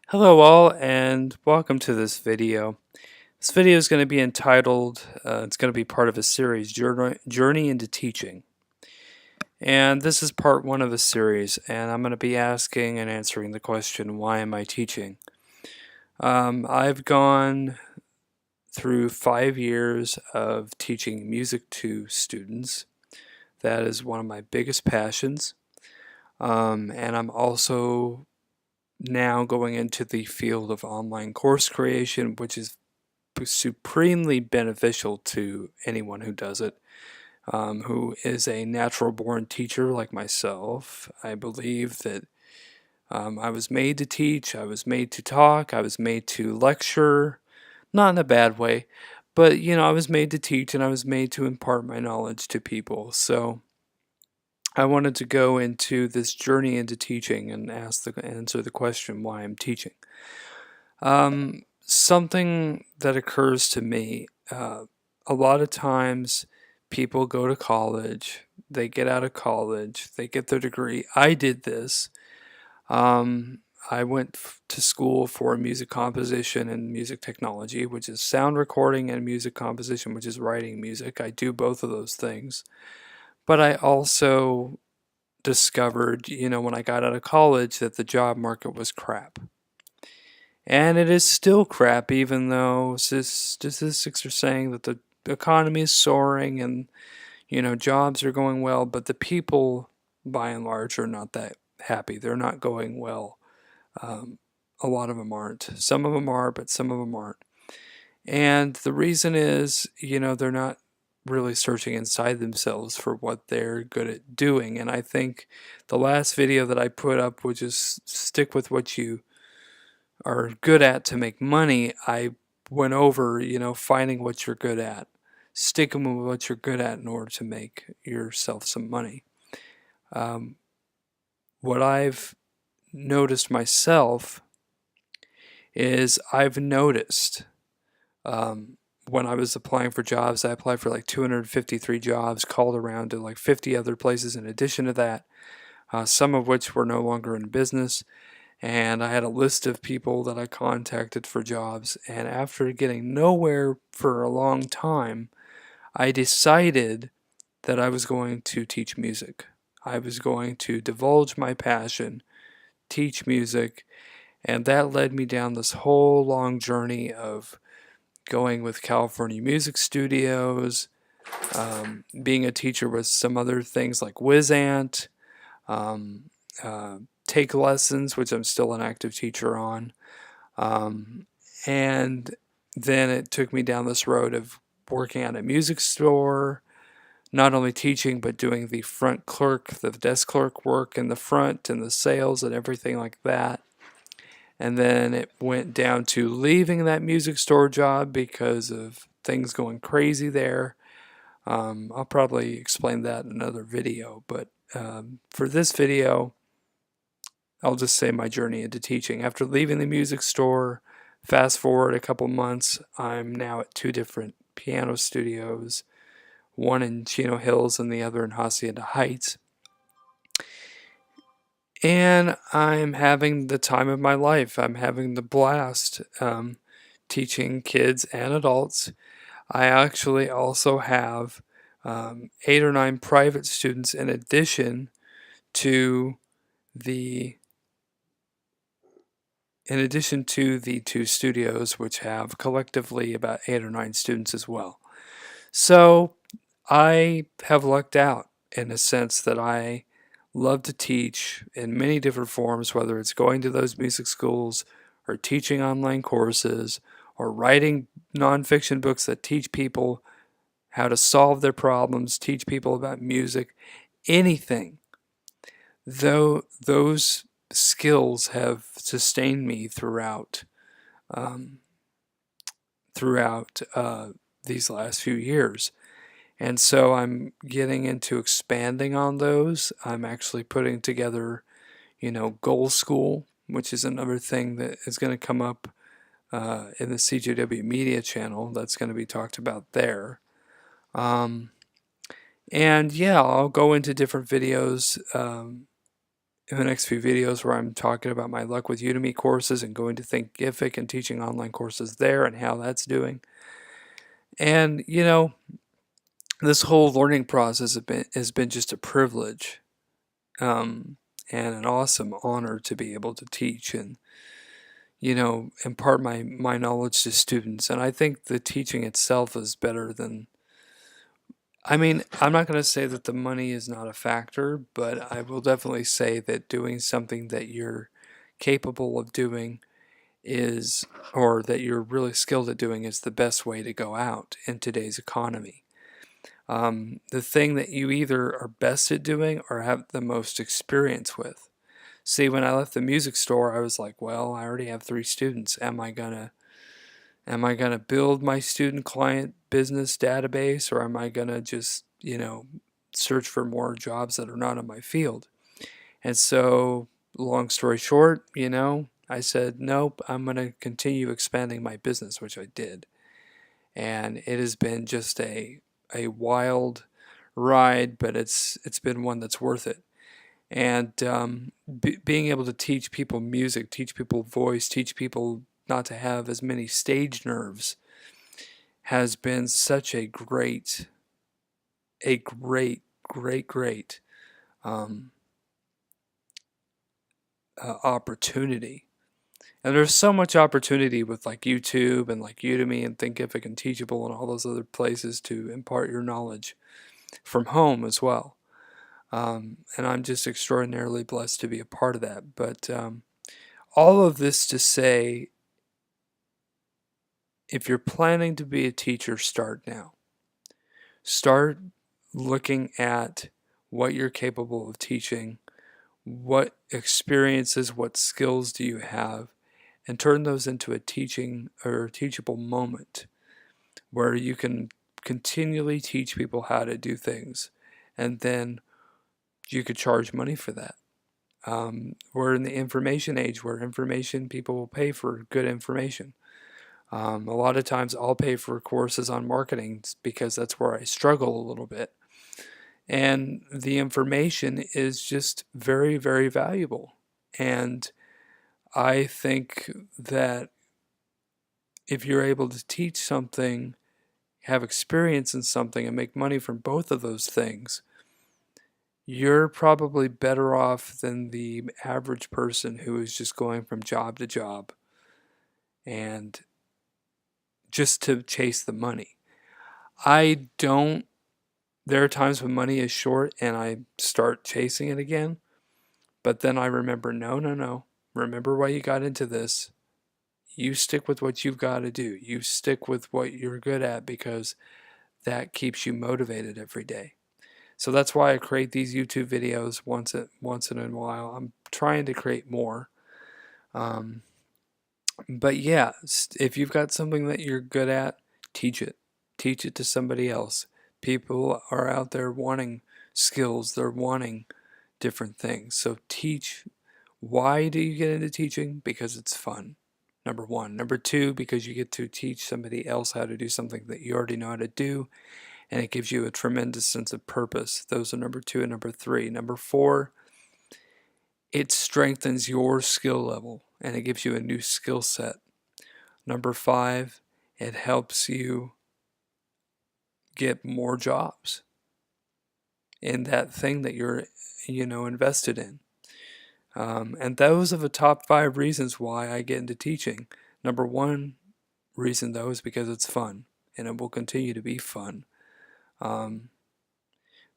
Hello all and welcome to this video. This video is going to be entitled, it's going to be part of a series, Journey into Teaching. And this is part one of a series, and I'm going to be asking and answering the question, why am I teaching? I've gone through 5 years of teaching music to students. That is one of my biggest passions. And I'm also now going into the field of online course creation, which is supremely beneficial to anyone who does it, who is a natural born teacher like myself. I believe that I was made to teach, I was made to talk, I was made to lecture, not in a bad way, but I was made to teach and I was made to impart my knowledge to people. So I wanted to go into this journey into teaching and answer the question why I'm teaching. Something that occurs to me, a lot of times people go to college, they get out of college, they get their degree. I did this. I went to school for music composition and music technology, which is sound recording, and music composition, which is writing music. I do both of those things. But I also discovered, when I got out of college, that the job market was crap. And it is still crap, even though statistics are saying that the economy is soaring and, jobs are going well, but the people, by and large, are not that happy. They're not going well. A lot of them aren't. Some of them are, but some of them aren't. And the reason is, they're not really searching inside themselves for what they're good at doing. And I think the last video that I put up would just stick with what you are good at to make money. I went over, finding what you're good at, sticking with what you're good at in order to make yourself some money. What I've noticed myself is I've noticed when I was applying for jobs, I applied for like 253 jobs, called around to like 50 other places in addition to that, some of which were no longer in business. And I had a list of people that I contacted for jobs. And after getting nowhere for a long time, I decided that I was going to teach music. I was going to divulge my passion, teach music, and that led me down this whole long journey of going with California Music Studios, being a teacher with some other things like Wizant, um, take lessons, which I'm still an active teacher on. And then it took me down this road of working at a music store, not only teaching, but doing the front clerk, the desk clerk work in the front and the sales and everything like that. And then it went down to leaving that music store job because of things going crazy there. I'll probably explain that in another video, but for this video, I'll just say my journey into teaching. After leaving the music store, fast forward a couple months, I'm now at 2 different piano studios, one in Chino Hills and the other in Hacienda Heights. And I'm having the time of my life. I'm having the blast teaching kids and adults. I actually also have 8 or 9 private students in addition to the 2 studios, which have collectively about 8 or 9 students as well. So I have lucked out in a sense that I love to teach in many different forms, whether it's going to those music schools or teaching online courses or writing nonfiction books that teach people how to solve their problems, teach people about music, anything. Though those skills have sustained me throughout these last few years. And so I'm getting into expanding on those. I'm actually putting together, Goal School, which is another thing that is going to come up in the CJW Media channel. That's going to be talked about there. And yeah, I'll go into different videos in the next few videos where I'm talking about my luck with Udemy courses and going to Thinkific and teaching online courses there and how that's doing. And, this whole learning process has been just a privilege, and an awesome honor to be able to teach and, impart my knowledge to students. And I think the teaching itself is better than, I'm not going to say that the money is not a factor, but I will definitely say that doing something that you're capable of doing or that you're really skilled at doing is the best way to go out in today's economy. The thing that you either are best at doing or have the most experience with. See, when I left the music store, I was like, well, I already have 3 students. Am I gonna build my student client business database, or am I gonna just, search for more jobs that are not in my field? And so, long story short, I said, nope, I'm gonna continue expanding my business, which I did. And it has been just a wild ride, but it's been one that's worth it. And being able to teach people music, teach people voice, teach people not to have as many stage nerves has been such a great um, opportunity. And there's so much opportunity with like YouTube and like Udemy and Thinkific and Teachable and all those other places to impart your knowledge from home as well. And I'm just extraordinarily blessed to be a part of that. But all of this to say, if you're planning to be a teacher, start now. Start looking at what you're capable of teaching, what experiences, what skills do you have, and turn those into a teaching or teachable moment where you can continually teach people how to do things, and then you could charge money for that. We're in the information age where people will pay for good information. A lot of times I'll pay for courses on marketing because that's where I struggle a little bit. And the information is just very, very valuable. And I think that if you're able to teach something, have experience in something, and make money from both of those things, you're probably better off than the average person who is just going from job to job and just to chase the money. There are times when money is short and I start chasing it again, but then I remember, no. Remember why you got into this. You stick with what you've got to do. You stick with what you're good at because that keeps you motivated every day. So that's why I create these YouTube videos once in a while. I'm trying to create more. But yeah, if you've got something that you're good at, teach it. Teach it to somebody else. People are out there wanting skills. They're wanting different things. So teach. Why do you get into teaching? Because it's fun. Number one. Number two, because you get to teach somebody else how to do something that you already know how to do, and it gives you a tremendous sense of purpose. Those are number two and number three. Number four, it strengthens your skill level and it gives you a new skill set. Number five, it helps you get more jobs in that thing that you're, invested in. And those are the top 5 reasons why I get into teaching. Number one reason, though, is because it's fun, and it will continue to be fun.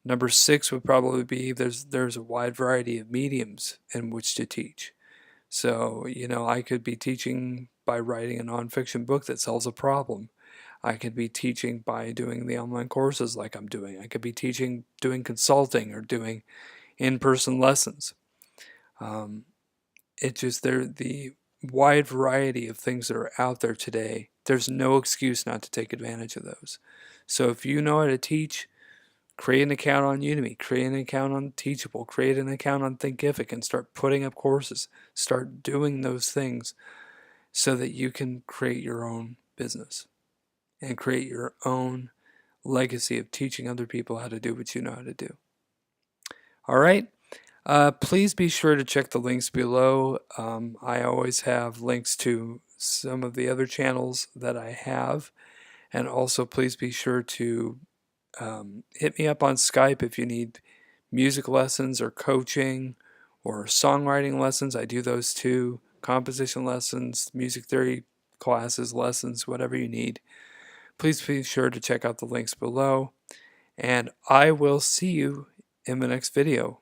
Number 6 would probably be there's a wide variety of mediums in which to teach. So, I could be teaching by writing a nonfiction book that solves a problem. I could be teaching by doing the online courses like I'm doing. I could be teaching, doing consulting, or doing in-person lessons. The wide variety of things that are out there today, there's no excuse not to take advantage of those. So if you know how to teach, create an account on Udemy, create an account on Teachable, create an account on Thinkific, and start putting up courses. Start doing those things so that you can create your own business and create your own legacy of teaching other people how to do what you know how to do. All right. Please be sure to check the links below. I always have links to some of the other channels that I have. And also, please be sure to hit me up on Skype if you need music lessons or coaching or songwriting lessons. I do those too. Composition lessons, music theory classes, lessons, whatever you need. Please be sure to check out the links below. And I will see you in the next video.